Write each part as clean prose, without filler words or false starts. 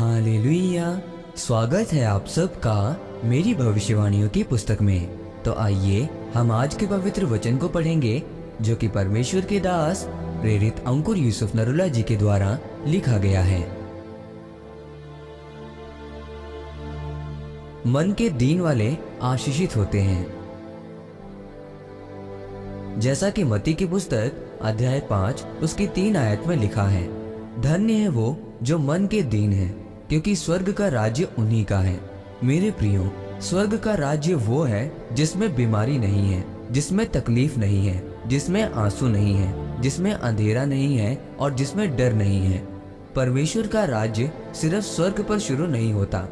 Hallelujah. स्वागत है आप सबका मेरी भविष्यवाणियों की पुस्तक में। तो आइए हम आज के पवित्र वचन को पढ़ेंगे जो कि परमेश्वर के दास प्रेरित अंकुर यूसुफ नरुला जी के द्वारा लिखा गया है। मन के दीन वाले आशीषित होते हैं। जैसा कि मत्ती की पुस्तक अध्याय 5 उसकी 3 आयत में लिखा है, धन्य है वो जो मन के दीन है, क्योंकि स्वर्ग का राज्य उन्हीं का है। मेरे प्रियो, स्वर्ग का राज्य वो है जिसमें बीमारी नहीं है, जिसमें तकलीफ नहीं है, जिसमें आंसू नहीं है, जिसमें अंधेरा नहीं है और जिसमें डर नहीं है। परमेश्वर का राज्य सिर्फ स्वर्ग पर शुरू नहीं होता।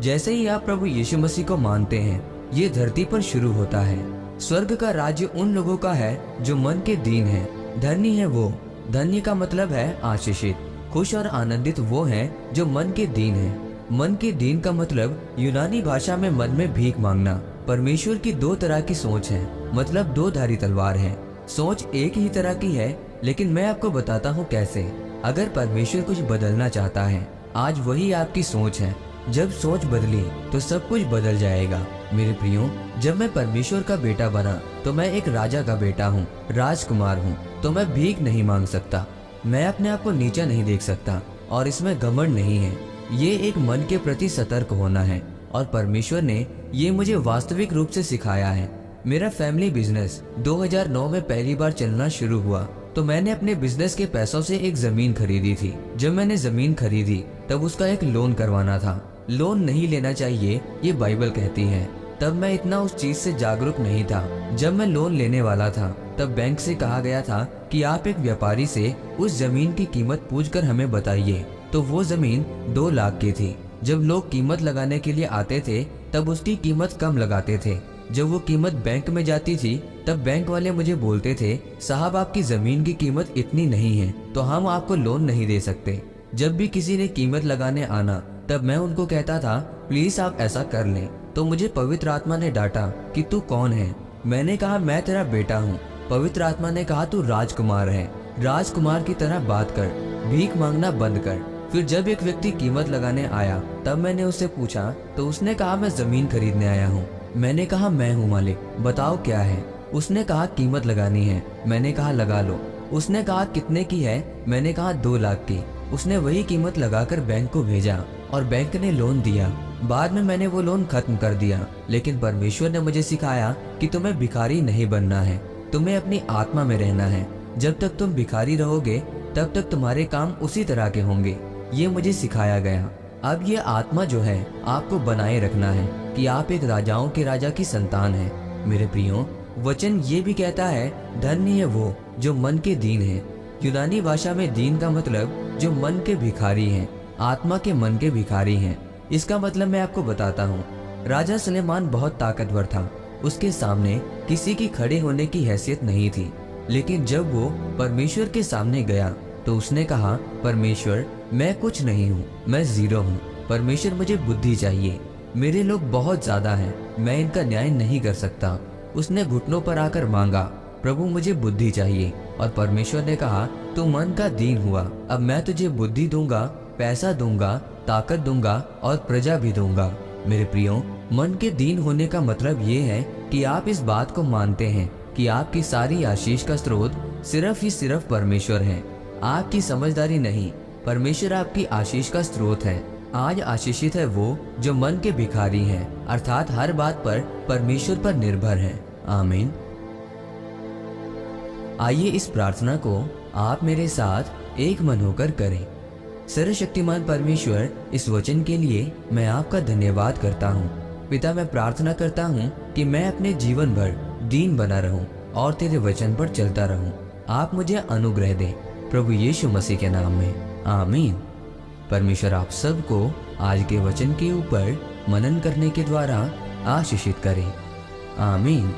जैसे ही आप प्रभु यीशु मसीह को मानते हैं, ये धरती पर शुरू होता है। स्वर्ग का राज्य उन लोगों का है जो मन के दीन है। धन्य है वो, धन्य का मतलब है आशीषित। खुश और आनंदित वो हैं जो मन के दीन हैं। मन के दीन का मतलब यूनानी भाषा में मन में भीख मांगना। परमेश्वर की 2 तरह की सोच है, मतलब 2 धारी तलवार है। सोच एक ही तरह की है, लेकिन मैं आपको बताता हूँ कैसे। अगर परमेश्वर कुछ बदलना चाहता है, आज वही आपकी सोच है। जब सोच बदली तो सब कुछ बदल जाएगा। मेरे प्रियो, जब मैं परमेश्वर का बेटा बना तो मैं एक राजा का बेटा हूँ, राजकुमार हूँ, तो मैं भीख नहीं मांग सकता। मैं अपने आप को नीचा नहीं देख सकता और इसमें घमंड नहीं है। ये एक मन के प्रति सतर्क होना है और परमेश्वर ने ये मुझे वास्तविक रूप से सिखाया है। मेरा फैमिली बिजनेस 2009 में पहली बार चलना शुरू हुआ तो मैंने अपने बिजनेस के पैसों से एक जमीन खरीदी थी। जब मैंने जमीन खरीदी तब उसका एक लोन करवाना था। लोन नहीं लेना चाहिए, ये बाइबल कहती है। तब मैं इतना उस चीज से जागरूक नहीं था। जब मैं लोन लेने वाला था तब बैंक से कहा गया था कि आप एक व्यापारी से उस जमीन की कीमत पूछकर हमें बताइए। तो वो जमीन 2 लाख की थी। जब लोग कीमत लगाने के लिए आते थे तब उसकी कीमत कम लगाते थे। जब वो कीमत बैंक में जाती थी तब बैंक वाले मुझे बोलते थे, साहब आपकी जमीन की कीमत इतनी नहीं है तो हम आपको लोन नहीं दे सकते। जब भी किसी ने कीमत लगाने आना तब मैं उनको कहता था, प्लीज आप ऐसा कर लें। तो मुझे पवित्र आत्मा ने डांटा कि तू कौन है। मैंने कहा, मैं तेरा बेटा हूँ। पवित्र आत्मा ने कहा, तू राजकुमार है, राजकुमार की तरह बात कर, भीख मांगना बंद कर। फिर जब एक व्यक्ति कीमत लगाने आया तब मैंने उससे पूछा तो उसने कहा, मैं जमीन खरीदने आया हूँ। मैंने कहा, मैं हूँ मालिक, बताओ क्या है। उसने कहा, कीमत लगानी है। मैंने कहा, लगा लो। उसने कहा, कितने की है। मैंने कहा, 2 लाख की। उसने वही कीमत लगाकर बैंक को भेजा और बैंक ने लोन दिया। बाद में मैंने वो लोन खत्म कर दिया। लेकिन परमेश्वर ने मुझे सिखाया कि तुम्हें भिखारी नहीं बनना है, तुम्हें अपनी आत्मा में रहना है। जब तक तुम भिखारी रहोगे तब तक तुम्हारे काम उसी तरह के होंगे। ये मुझे सिखाया गया। अब ये आत्मा जो है आपको बनाए रखना है कि आप एक राजाओं के राजा की संतान हैं। मेरे प्रियो, वचन ये भी कहता है, धन्य है वो जो मन के दीन है। यूनानी भाषा में दीन का मतलब जो मन के भिखारी हैं, आत्मा के मन के भिखारी हैं। इसका मतलब मैं आपको बताता हूँ। राजा सुलेमान बहुत ताकतवर था, उसके सामने किसी की खड़े होने की हैसियत नहीं थी। लेकिन जब वो परमेश्वर के सामने गया तो उसने कहा, परमेश्वर मैं कुछ नहीं हूँ, मैं जीरो हूँ। परमेश्वर मुझे बुद्धि चाहिए, मेरे लोग बहुत ज्यादा हैं, मैं इनका न्याय नहीं कर सकता। उसने घुटनों पर आकर मांगा, प्रभु मुझे बुद्धि चाहिए। और परमेश्वर ने कहा, तू मन का दीन हुआ, अब मैं तुझे बुद्धि दूंगा, पैसा दूंगा, ताकत दूंगा और प्रजा भी दूंगा। मेरे प्रियो, मन के दीन होने का मतलब ये है कि आप इस बात को मानते हैं कि आपकी सारी आशीष का स्रोत सिर्फ ही सिर्फ परमेश्वर है। आपकी समझदारी नहीं, परमेश्वर आपकी आशीष का स्रोत है। आज आशीषित है वो जो मन के भिखारी हैं, अर्थात हर बात पर परमेश्वर पर निर्भर है। आमीन। आइए इस प्रार्थना को आप मेरे साथ एक मन होकर करें। सर्वशक्तिमान परमेश्वर, इस वचन के लिए मैं आपका धन्यवाद करता हूँ। पिता, मैं प्रार्थना करता हूँ कि मैं अपने जीवन भर दीन बना रहूँ और तेरे वचन पर चलता रहूँ। आप मुझे अनुग्रह दें, प्रभु यीशु मसीह के नाम में, आमीन। परमेश्वर आप सबको आज के वचन के ऊपर मनन करने के द्वारा आशीषित करें, आमीन।